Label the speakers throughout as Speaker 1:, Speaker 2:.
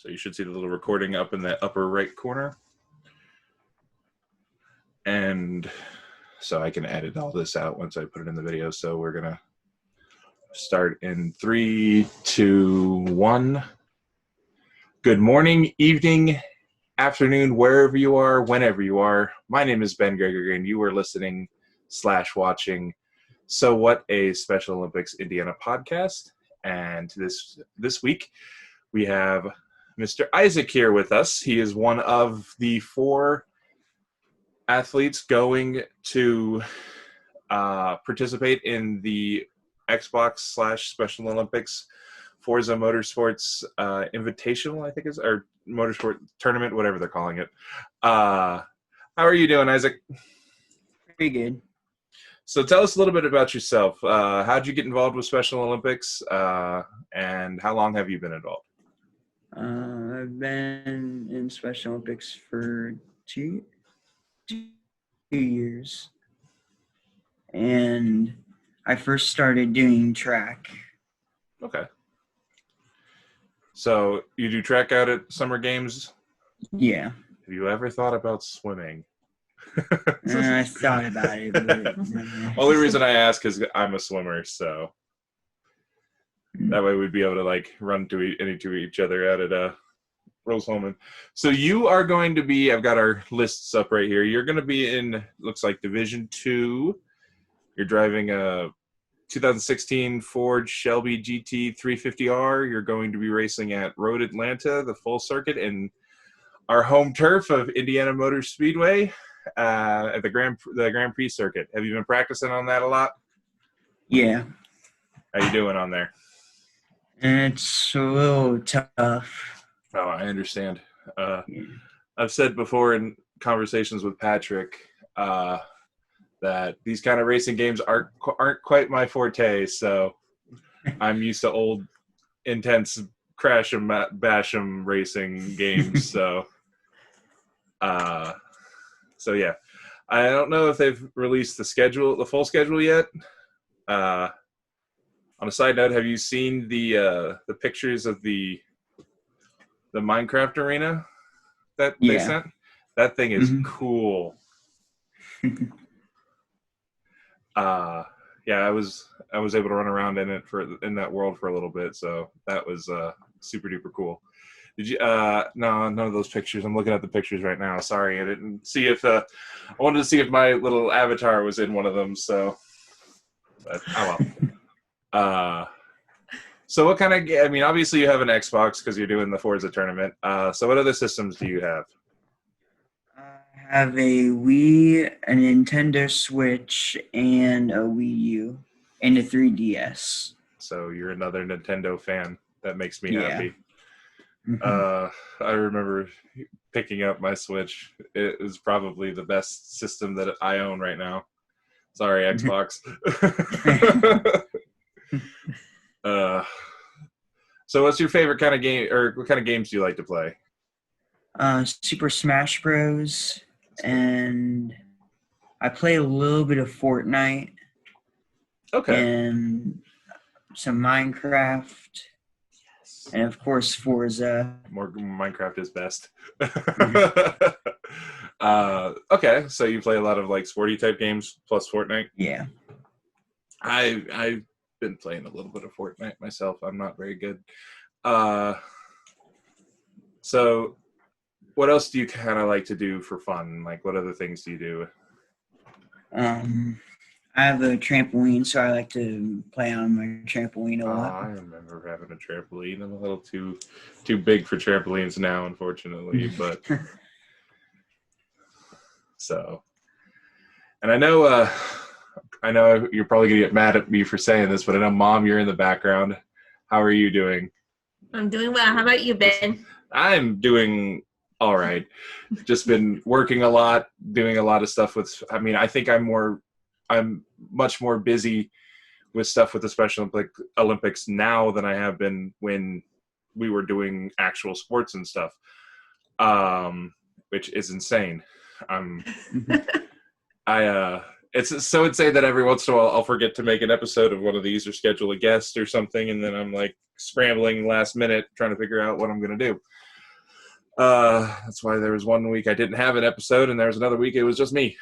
Speaker 1: So you should see the little recording up in the upper right corner. And so I can edit all this out once I put it in the video. So we're going to start in 3, 2, 1. Good morning, evening, afternoon, wherever you are, whenever you are. My name is Ben Gregory, and you are listening / watching So What, a Special Olympics Indiana podcast. And this week, we have Mr. Isaac here with us. He is one of the 4 athletes going to participate in the Xbox / Special Olympics Forza Motorsports Invitational, I think is, or Motorsport Tournament, whatever they're calling it. How are you doing, Isaac?
Speaker 2: Pretty good.
Speaker 1: So tell us a little bit about yourself. How'd you get involved with Special Olympics, and how long have you been involved?
Speaker 2: I've been in Special Olympics for two years, and I first started doing track.
Speaker 1: Okay. So you do track out at summer games?
Speaker 2: Yeah.
Speaker 1: Have you ever thought about swimming?
Speaker 2: I thought about it, but
Speaker 1: Only reason I ask is I'm a swimmer, so that way we'd be able to run into each other out at Rose Holman. So you are going to be, I've got our lists up right here. You're going to be in, looks like Division 2. You're driving a 2016 Ford Shelby GT 350R. You're going to be racing at Road Atlanta, the full circuit, and our home turf of Indiana Motor Speedway at the Grand Prix circuit. Have you been practicing on that a lot?
Speaker 2: Yeah.
Speaker 1: How you doing on there?
Speaker 2: It's a little tough.
Speaker 1: Oh, I understand. I've said before in conversations with Patrick that these kind of racing games aren't quite my forte, so I'm used to old, intense crash 'em, bash 'em racing games. So yeah, I don't know if they've released the full schedule yet. On a side note, have you seen the pictures of the Minecraft arena that they sent? That thing is cool. Yeah, I was able to run around in it in that world for a little bit, so that was super duper cool. Did you? No, none of those pictures. I'm looking at the pictures right now. Sorry, I didn't see if I wanted to see if my little avatar was in one of them. So, but, oh well. So what kind of? I mean, obviously you have an Xbox because you're doing the Forza tournament. So what other systems do you have?
Speaker 2: I have a Wii, a Nintendo Switch, and a Wii U, and a 3DS.
Speaker 1: So you're another Nintendo fan. That makes me happy.
Speaker 2: Mm-hmm.
Speaker 1: I remember picking up my Switch. It is probably the best system that I own right now. Sorry, Xbox. So what's your favorite kind of game, or what kind of games do you like to play?
Speaker 2: Super Smash Bros. And I play a little bit of Fortnite.
Speaker 1: Okay.
Speaker 2: And some Minecraft. Yes. And of course Forza.
Speaker 1: More Minecraft is best. Okay, so you play a lot of sporty type games plus Fortnite?
Speaker 2: Yeah.
Speaker 1: I've been playing a little bit of Fortnite myself. I'm not very good. So what else do you kind of like to do for fun? What other things do you do?
Speaker 2: I have a trampoline, so I like to play on my trampoline a lot.
Speaker 1: I remember having a trampoline. I'm a little too big for trampolines now, unfortunately, but so. And I know you're probably gonna get mad at me for saying this, but I know, Mom, you're in the background. How are you doing?
Speaker 3: I'm doing well. How about you, Ben?
Speaker 1: I'm doing all right. Just been working a lot, doing a lot of stuff with. I mean, I think I'm much more busy with stuff with the Special Olympics now than I have been when we were doing actual sports and stuff, which is insane. It's so insane that every once in a while I'll forget to make an episode of one of these or schedule a guest or something, and then I'm scrambling last minute trying to figure out what I'm going to do. That's why there was one week I didn't have an episode, and there was another week it was just me.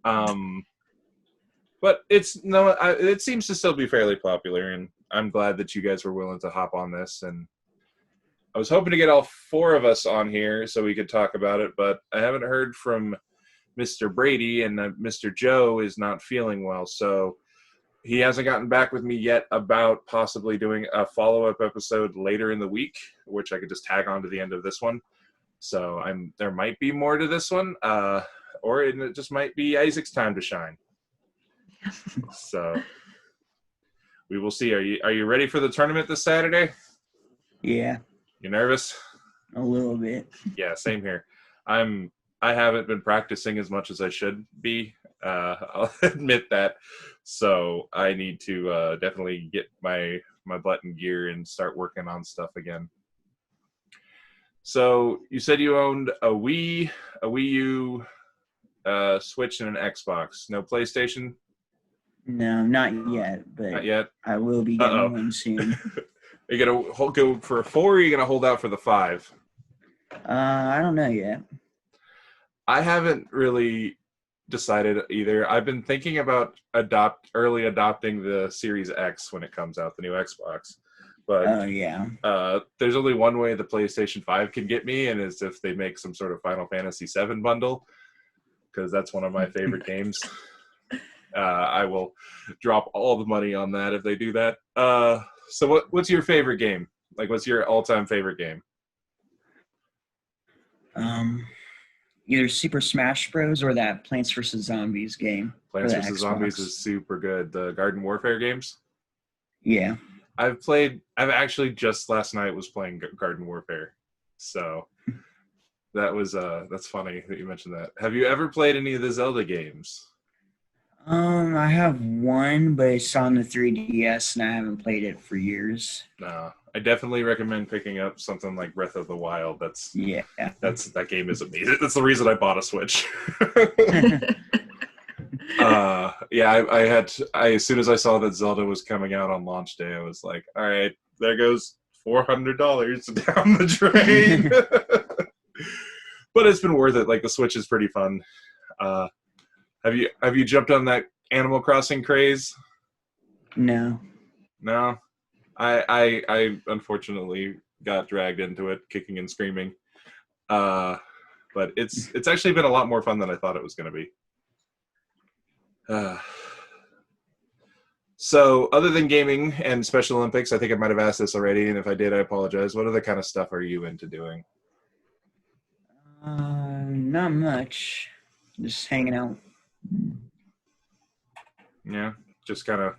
Speaker 1: But it seems to still be fairly popular, and I'm glad that you guys were willing to hop on this. And I was hoping to get all four of us on here so we could talk about it, but I haven't heard from Mr. Brady, and Mr. Joe is not feeling well, so he hasn't gotten back with me yet about possibly doing a follow-up episode later in the week, which I could just tag on to the end of this one. So there might be more to this one, or it just might be Isaac's time to shine. So we will see. Are you ready for the tournament this Saturday?
Speaker 2: Yeah.
Speaker 1: You nervous?
Speaker 2: A little bit.
Speaker 1: Yeah, same here. I haven't been practicing as much as I should be. I'll admit that. So I need to definitely get my butt in gear and start working on stuff again. So you said you owned a Wii U, Switch, and an Xbox. No PlayStation?
Speaker 2: No, not yet, but
Speaker 1: Not yet?
Speaker 2: I will be getting one soon.
Speaker 1: Are you going to go for a 4, or are you going to hold out for the 5?
Speaker 2: I don't know yet.
Speaker 1: I haven't really decided either. I've been thinking about early adopting the Series X when it comes out, the new Xbox. But there's only one way the PlayStation 5 can get me, and is if they make some sort of Final Fantasy VII bundle, because that's one of my favorite games. I will drop all the money on that if they do that. So what's your favorite game? Like, what's your all-time favorite game?
Speaker 2: Either Super Smash Bros. Or that Plants vs. Zombies game.
Speaker 1: Plants vs. Zombies is super good. The Garden Warfare games?
Speaker 2: Yeah.
Speaker 1: I've actually just last night was playing Garden Warfare. So that's funny that you mentioned that. Have you ever played any of the Zelda games?
Speaker 2: I have one, but it's on the 3DS, and I haven't played it for years.
Speaker 1: No, I definitely recommend picking up something like Breath of the Wild. That game is amazing. That's the reason I bought a Switch. As soon as I saw that Zelda was coming out on launch day, I was like, all right, there goes $400 down the drain. But it's been worth it. Like, the Switch is pretty fun. Have you jumped on that Animal Crossing craze?
Speaker 2: No.
Speaker 1: I unfortunately got dragged into it, kicking and screaming. But it's actually been a lot more fun than I thought it was going to be. So other than gaming and Special Olympics, I think I might have asked this already, and if I did, I apologize. What other kind of stuff are you into doing?
Speaker 2: Not much. Just hanging out.
Speaker 1: Yeah, just kind of.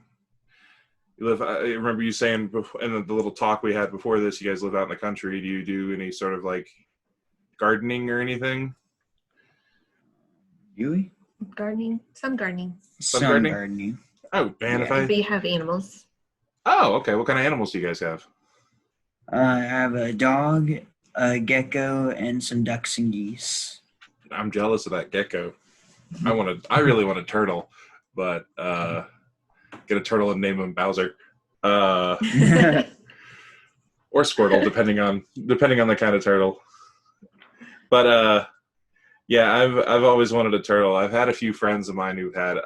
Speaker 1: You live. I remember you saying in the little talk we had before this, you guys live out in the country. Do you do any sort of like gardening or anything?
Speaker 2: Do we?
Speaker 3: Gardening. Some gardening.
Speaker 2: Some gardening.
Speaker 1: Oh, man,
Speaker 3: Yeah, but you have animals.
Speaker 1: Oh, okay. What kind of animals do you guys have?
Speaker 2: I have a dog, a gecko, and some ducks and geese.
Speaker 1: I'm jealous of that gecko. I really want a turtle, but get a turtle and name him Bowser, or Squirtle, depending on the kind of turtle. But yeah, I've always wanted a turtle. I've had a few friends of mine who've had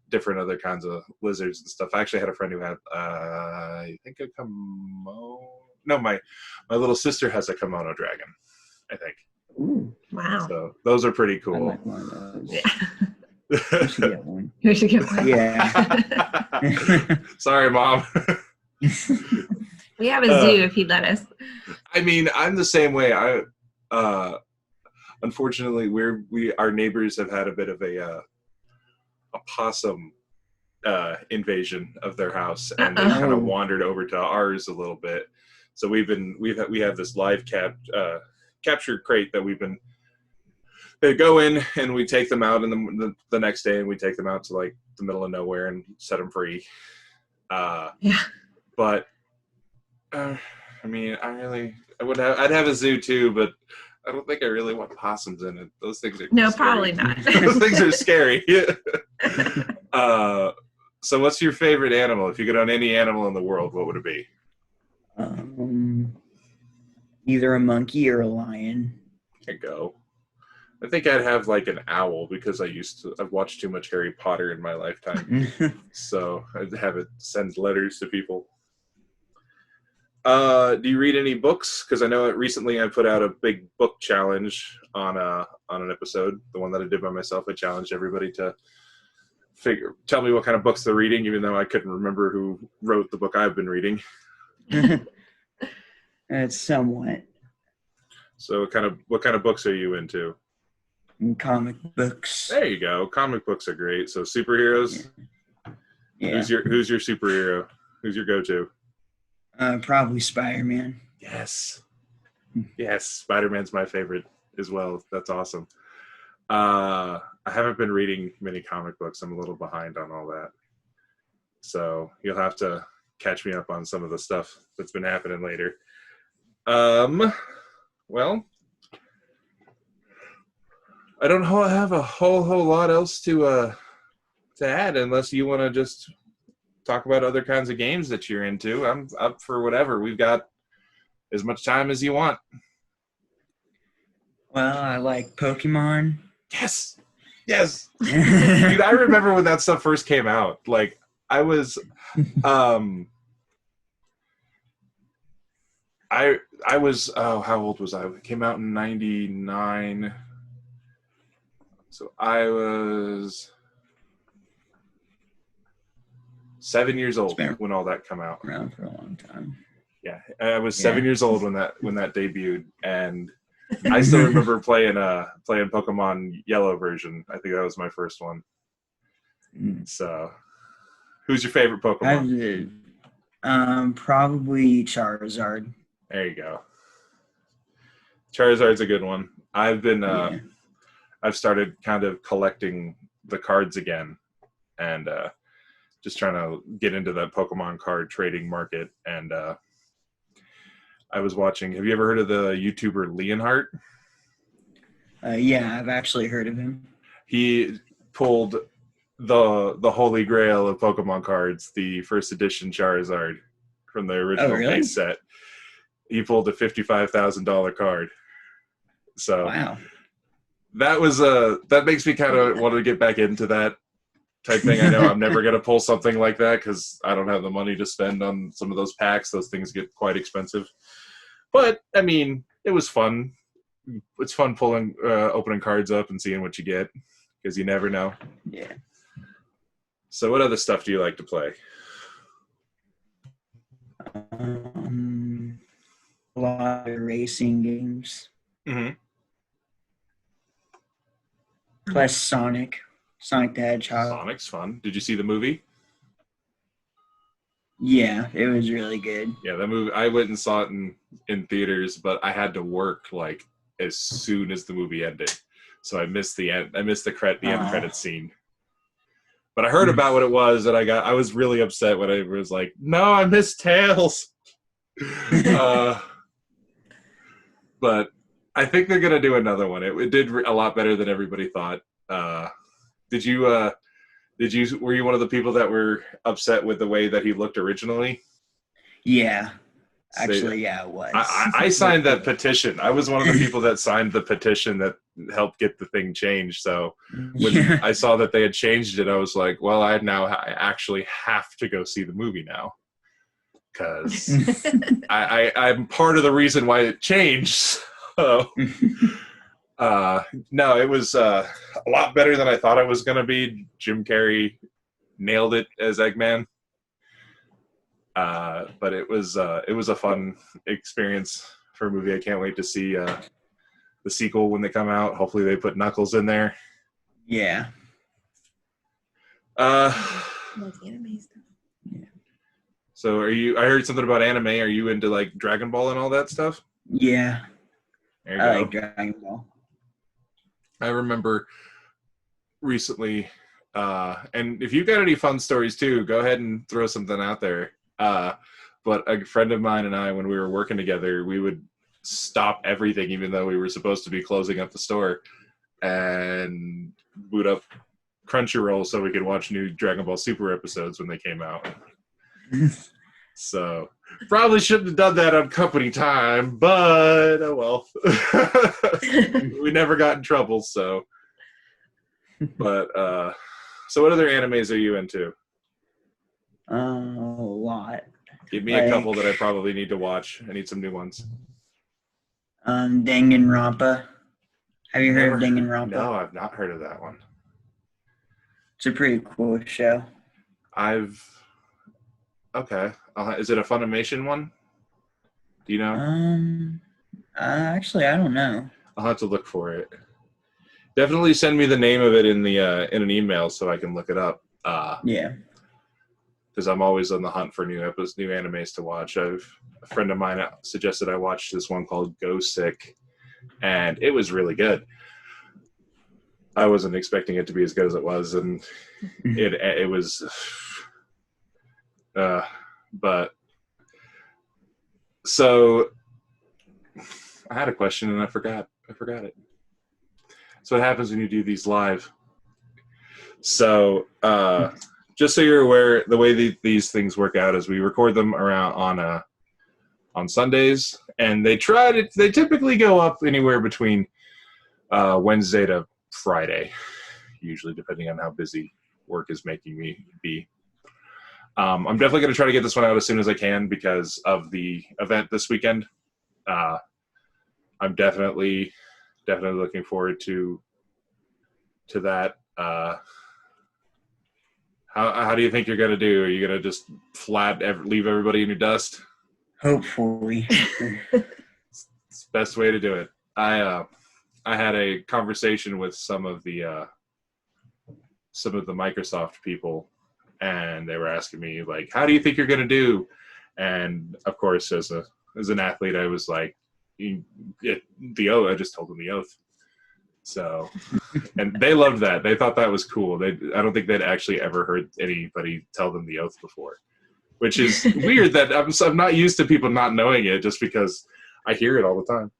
Speaker 1: different other kinds of lizards and stuff. I actually had a friend who had I think a kimono. No, my little sister has a kimono dragon, I think.
Speaker 2: Ooh.
Speaker 3: Wow.
Speaker 1: So those are pretty cool.
Speaker 2: I like one of those.
Speaker 3: Yeah.
Speaker 2: You should get one.
Speaker 3: You should get one.
Speaker 2: Yeah.
Speaker 1: Sorry, Mom.
Speaker 3: We have a zoo if he'd let us.
Speaker 1: I mean, I'm the same way. Unfortunately, our neighbors have had a bit of a possum invasion of their house, and they kind of wandered over to ours a little bit. So we have this live capture crate that they go in and we take them out, and the next day, and we take them out to like the middle of nowhere and set them free.
Speaker 3: Yeah.
Speaker 1: But I mean, I'd have a zoo too, but I don't think I really want possums in it. Those things are
Speaker 3: no,
Speaker 1: scary.
Speaker 3: probably not.
Speaker 1: Those things are scary. So what's your favorite animal? If you could own any animal in the world, what would it be?
Speaker 2: Either a monkey or a lion.
Speaker 1: There you go. I think I'd have like an owl because I've watched too much Harry Potter in my lifetime. So I'd have it send letters to people. Do you read any books? Because I know recently I put out a big book challenge on an episode, the one that I did by myself. I challenged everybody to tell me what kind of books they're reading, even though I couldn't remember who wrote the book I've been reading.
Speaker 2: It's somewhat.
Speaker 1: So what kind of books are you into?
Speaker 2: Comic books.
Speaker 1: There you go. Comic books are great. So superheroes.
Speaker 2: Yeah.
Speaker 1: Who's your superhero? Who's your go-to?
Speaker 2: Probably Spider-Man.
Speaker 1: Yes. Yes, Spider-Man's my favorite as well. That's awesome. I haven't been reading many comic books. I'm a little behind on all that. So you'll have to catch me up on some of the stuff that's been happening later. Well, I don't have a whole lot else to add unless you want to just talk about other kinds of games that you're into. I'm up for whatever. We've got as much time as you want.
Speaker 2: Well, I like Pokemon.
Speaker 1: Yes. Dude, I remember when that stuff first came out. Like, I was, I was, how old was I? It came out in 99. So I was 7 years old when all that came out.
Speaker 2: Around for a long time.
Speaker 1: Yeah, I was 7 years old when that debuted, and I still remember playing Pokemon Yellow version. I think that was my first one. So, who's your favorite Pokemon?
Speaker 2: Probably Charizard.
Speaker 1: There you go. Charizard's a good one. I've started kind of collecting the cards again, and just trying to get into that Pokemon card trading market. And I was watching. Have you ever heard of the YouTuber Leonhardt?
Speaker 2: Yeah, I've actually heard of him.
Speaker 1: He pulled the holy grail of Pokemon cards, the first edition Charizard from the original base set. He pulled a $55,000 card. So
Speaker 2: wow.
Speaker 1: That makes me kind of want to get back into that type thing. I know I'm never going to pull something like that because I don't have the money to spend on some of those packs. Those things get quite expensive. But, I mean, it was fun. It's fun pulling, opening cards up and seeing what you get because you never know.
Speaker 2: Yeah.
Speaker 1: So what other stuff do you like to play?
Speaker 2: A lot of racing games.
Speaker 1: Mm-hmm.
Speaker 2: Plus Sonic the Hedgehog.
Speaker 1: Sonic's fun. Did you see the movie?
Speaker 2: Yeah, it was really good.
Speaker 1: Yeah, that movie. I went and saw it in theaters, but I had to work like as soon as the movie ended, so I missed the end. I missed the end credits scene. But I heard about what it was, and I was really upset when I was like, "No, I missed Tails." But I think they're gonna do another one. It did a lot better than everybody thought. Were you one of the people that were upset with the way that he looked originally?
Speaker 2: Yeah. Actually, yeah, it was.
Speaker 1: I signed that petition. I was one of the people that signed the petition that helped get the thing changed. So when I saw that they had changed it, I was like, well, I actually have to go see the movie now. Because I'm part of the reason why it changed. So, no, it was a lot better than I thought it was going to be. Jim Carrey nailed it as Eggman. But it was a fun experience for a movie. I can't wait to see the sequel when they come out. Hopefully they put Knuckles in there.
Speaker 2: Yeah.
Speaker 1: So I heard something about anime. Are you into like Dragon Ball and all that stuff?
Speaker 2: Yeah.
Speaker 1: There you
Speaker 2: I
Speaker 1: go.
Speaker 2: like Dragon Ball. I
Speaker 1: remember recently, and if you've got any fun stories too, go ahead and throw something out there. But a friend of mine and I, when we were working together, we would stop everything, even though we were supposed to be closing up the store, and boot up Crunchyroll so we could watch new Dragon Ball Super episodes when they came out. So Probably shouldn't have done that on company time, but oh well. We never got in trouble, so. But so what other animes are you into?
Speaker 2: A lot.
Speaker 1: Give me a couple that I probably need to watch. I need some new ones.
Speaker 2: Danganronpa. Have you heard of Danganronpa?
Speaker 1: No, I've not heard of that one.
Speaker 2: It's a pretty cool show.
Speaker 1: Okay. Is it a Funimation one? Do you know?
Speaker 2: Actually, I don't know.
Speaker 1: I'll have to look for it. Definitely send me the name of it in an email so I can look it up.
Speaker 2: Yeah.
Speaker 1: Because I'm always on the hunt for new animes to watch. A friend of mine suggested I watch this one called Go Sick, and it was really good. I wasn't expecting it to be as good as it was, and it was. But so I had a question and I forgot it. That's what happens when you do these live. So just so you're aware, the way these things work out is we record them on Sundays, and they typically go up anywhere between Wednesday to Friday, usually depending on how busy work is making me be. I'm definitely going to try to get this one out as soon as I can because of the event this weekend. I'm definitely looking forward to that. How do you think you're going to do? Are you going to just leave everybody in your dust?
Speaker 2: Hopefully.
Speaker 1: It's the best way to do it. I had a conversation with some of the Micosoft people, and they were asking me, like, how do you think you're going to do? And of course, as an athlete, I was like, I just told them the oath. So, and they loved that. They thought that was cool. I don't think they'd actually ever heard anybody tell them the oath before, which is weird that I'm not used to people not knowing it just because I hear it all the time.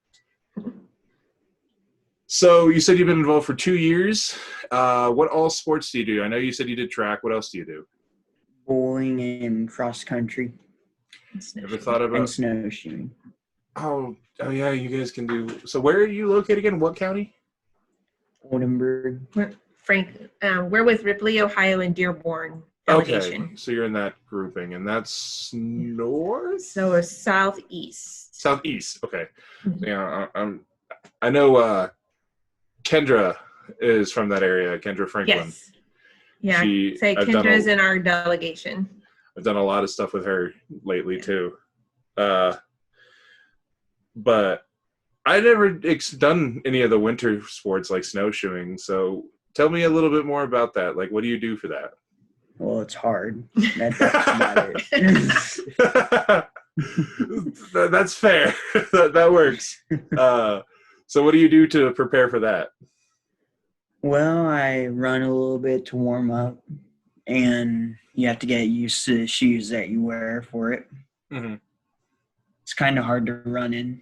Speaker 1: So you said you've been involved for 2 years. What all sports do you do? I know you said you did track. What else do you do?
Speaker 2: Bowling and cross country.
Speaker 1: Ever thought about
Speaker 2: and snowshoeing?
Speaker 1: Oh yeah, you guys can do. So where are you located again? What county?
Speaker 2: Oldenburg.
Speaker 3: We're with Ripley, Ohio, and Dearborn delegation.
Speaker 1: Okay, so you're in that grouping, and that's north.
Speaker 3: So it's southeast.
Speaker 1: Southeast. Okay.
Speaker 3: Mm-hmm.
Speaker 1: Yeah, I know. Kendra is from that area. Kendra Franklin.
Speaker 3: Yes. Yeah. Kendra's in our delegation.
Speaker 1: I've done a lot of stuff with her lately too. But I never done any of the winter sports like snowshoeing. So tell me a little bit more about that. Like, what do you do for that?
Speaker 2: Well, it's hard. That's about it.
Speaker 1: That's fair. that works. So what do you do to prepare for that?
Speaker 2: Well, I run a little bit to warm up, and you have to get used to the shoes that you wear for it.
Speaker 1: Mm-hmm.
Speaker 2: It's kind of hard to run in.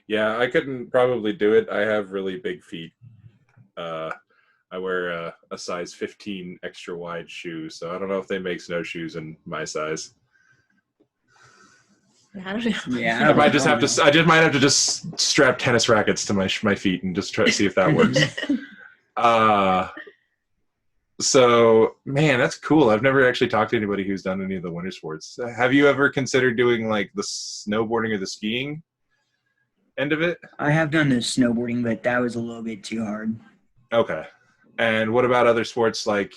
Speaker 1: Yeah, I couldn't probably do it. I have really big feet. I wear a size 15 extra wide shoe, so I don't know if they make snowshoes in my size.
Speaker 3: I don't know.
Speaker 2: Yeah,
Speaker 1: I might have to just strap tennis rackets to my feet and just try to see if that works. So man, that's cool. I've never actually talked to anybody who's done any of the winter sports. Have you ever considered doing like the snowboarding or the skiing end of it?
Speaker 2: I have done the snowboarding, but that was a little bit too hard.
Speaker 1: Okay. And what about other sports like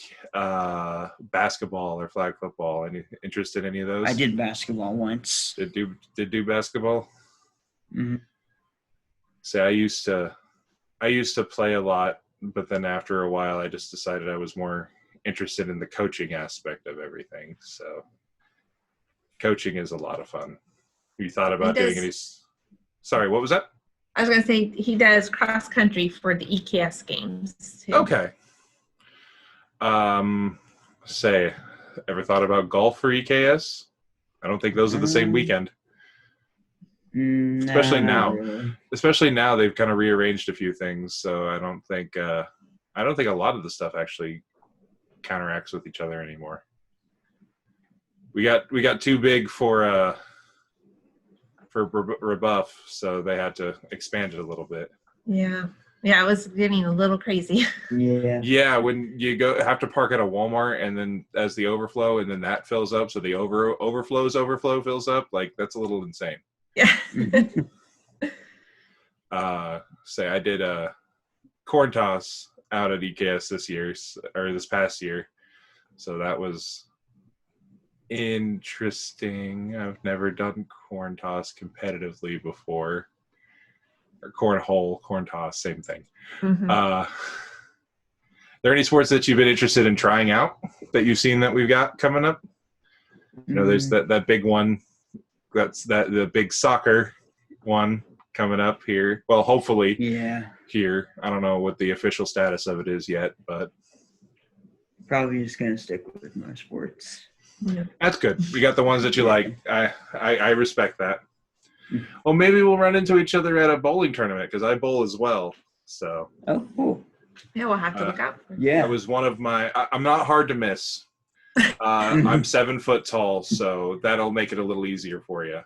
Speaker 1: basketball or flag football? Any interest in any of those?
Speaker 2: I did basketball once.
Speaker 1: Did do basketball?
Speaker 2: Mm-hmm.
Speaker 1: See, I used to play a lot, but then after a while, I just decided I was more interested in the coaching aspect of everything. So, coaching is a lot of fun. You thought about doing any? Sorry, what was that?
Speaker 3: I was going to say he does cross country for the EKS games too.
Speaker 1: Okay. Ever thought about golf for EKS? I don't think those are the same weekend. Especially now.
Speaker 2: Really.
Speaker 1: Especially now, they've kind of rearranged a few things, so I don't think a lot of the stuff actually counteracts with each other anymore. We got too big for for rebuff, so they had to expand it a little bit.
Speaker 3: Yeah. Yeah, it was getting a little crazy.
Speaker 2: Yeah.
Speaker 1: Yeah, when you have to park at a Walmart, and then as the overflow, and then that fills up, so the overflow fills up. Like, that's a little insane.
Speaker 3: Yeah.
Speaker 1: Say I did a corn toss out at EKS this past year, so that was interesting. I've never done corn toss competitively before. Or corn toss, same thing.
Speaker 3: Mhm.
Speaker 1: There any sports that you've been interested in trying out that you've seen that we've got coming up? You know, there's that big one. That's the big soccer one coming up here. Well, hopefully here. I don't know what the official status of it is yet, but
Speaker 2: probably just gonna stick with my sports.
Speaker 3: Yeah.
Speaker 1: That's good. You got the ones that you like. I respect that. Well, maybe we'll run into each other at a bowling tournament because I bowl as well. So.
Speaker 2: Oh, cool.
Speaker 3: Yeah, we'll have to look out for it.
Speaker 2: Yeah.
Speaker 1: That was one of my. I'm not hard to miss. I'm 7 foot tall, so that'll make it a little easier for you.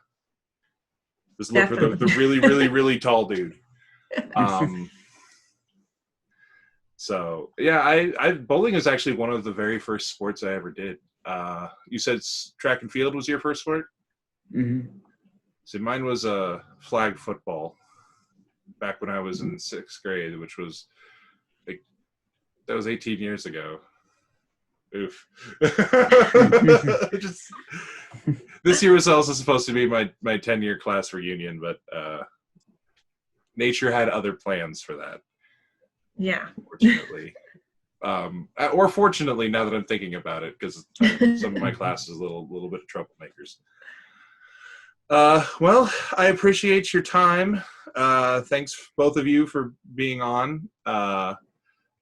Speaker 1: Just look for the really, really, really tall dude. So yeah, I bowling is actually one of the very first sports I ever did. You said track and field was your first sport?
Speaker 2: Mm-hmm.
Speaker 1: So mine was flag football back when I was in 6th grade, which was like that was 18 years ago. Oof. This year was also supposed to be my 10-year class reunion, but nature had other plans for that.
Speaker 3: Yeah.
Speaker 1: Unfortunately. Or fortunately, now that I'm thinking about it, because some of my classes a little bit of troublemakers. Well, I appreciate your time. Thanks both of you for being on.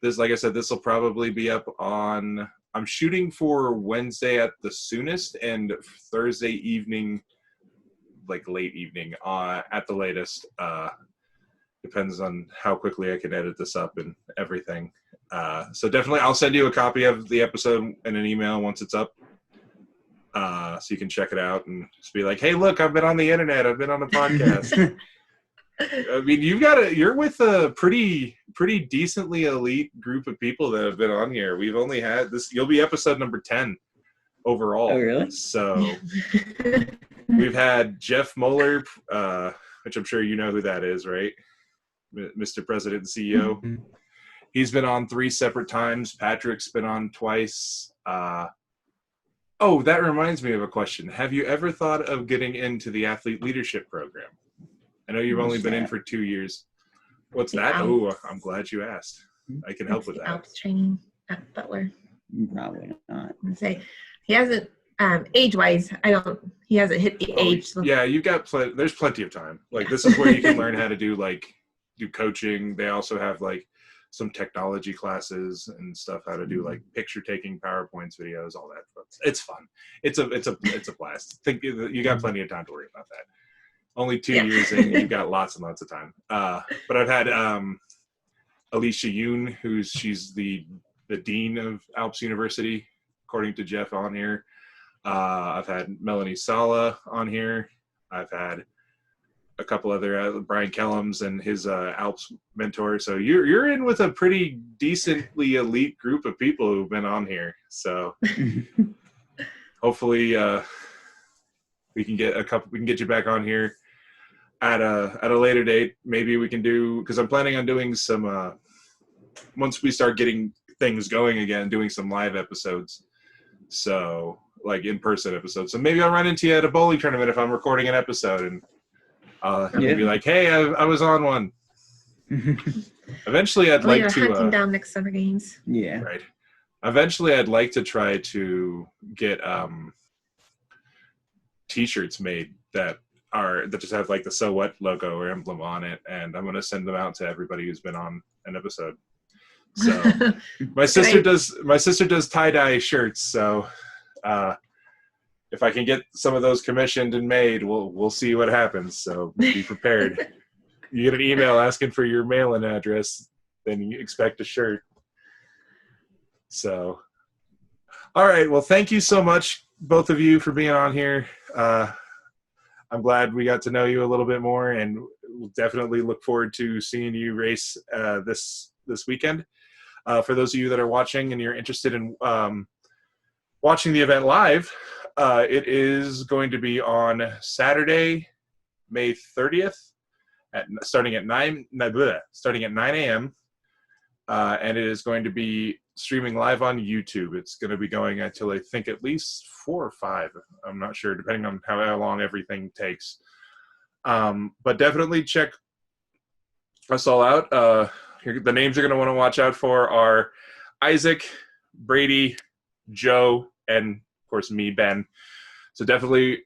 Speaker 1: This, like I said, this will probably be up on. I'm shooting for Wednesday at the soonest and Thursday evening, like late evening, at the latest. Depends on how quickly I can edit this up and everything. So definitely, I'll send you a copy of the episode in an email once it's up. So you can check it out and just be like, hey, look, I've been on the internet. I've been on a podcast. I mean, you're with a pretty decently elite group of people that have been on here. We've only had this. You'll be episode number 10 overall.
Speaker 2: Oh, really?
Speaker 1: So we've had Jeff Moeller, which I'm sure you know who that is, right? Mr. President and CEO.
Speaker 2: Mm-hmm.
Speaker 1: He's been on 3 separate times. Patrick's been on twice. Oh, that reminds me of a question. Have you ever thought of getting into the athlete leadership program? I know you've only been in for 2 years. What's that? Oh, I'm glad you asked. I can help with that.
Speaker 3: Alps training at Butler.
Speaker 2: Probably not.
Speaker 3: Say he hasn't age-wise. He hasn't hit the age. So.
Speaker 1: Yeah, you got there's plenty of time. Like this is where you can learn how to do coaching. They also have some technology classes and stuff, how to do picture taking, PowerPoints, videos, all that. It's fun. It's a blast. Think you got plenty of time to worry about that. Only 2 years in, you've got lots and lots of time. But I've had Alicia Yoon, she's the dean of Alps University, according to Jeff on here. I've had Melanie Sala on here. I've had a couple other Brian Kellums and his Alps mentor. So you're in with a pretty decently elite group of people who've been on here. So hopefully we can get you back on here at a later date. Maybe we can do, because I'm planning on doing some once we start getting things going again, doing some live episodes. So in-person episodes. So maybe I'll run into you at a bowling tournament if I'm recording an episode and be like, hey, I was on one. Eventually, I'd like to
Speaker 3: hunting down next summer games.
Speaker 2: Yeah.
Speaker 1: Right. Eventually, I'd like to try to get T-shirts made that just have the So What logo or emblem on it, and I'm going to send them out to everybody who's been on an episode. So my sister does tie-dye shirts, so if I can get some of those commissioned and made, we'll see what happens. So be prepared. You get an email asking for your mailing address, then you expect a shirt. So, all right. Well, thank you so much, both of you, for being on here. I'm glad we got to know you a little bit more, and we'll definitely look forward to seeing you race this weekend. For those of you that are watching and you're interested in watching the event live, it is going to be on Saturday, May 30th, starting at 9 a.m. And it is going to be streaming live on YouTube. It's going to be going until I think at least 4 or 5. I'm not sure, depending on how long everything takes. But definitely check us all out. The names you're going to want to watch out for are Isaac, Brady, Joe, and of course me, Ben. So definitely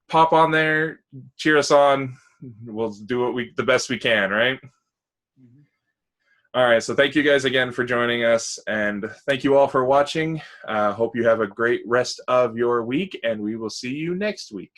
Speaker 1: pop on there, cheer us on. We'll do the best we can, right? Mm-hmm. All right, so thank you guys again for joining us, and thank you all for watching. Hope you have a great rest of your week, and we will see you next week.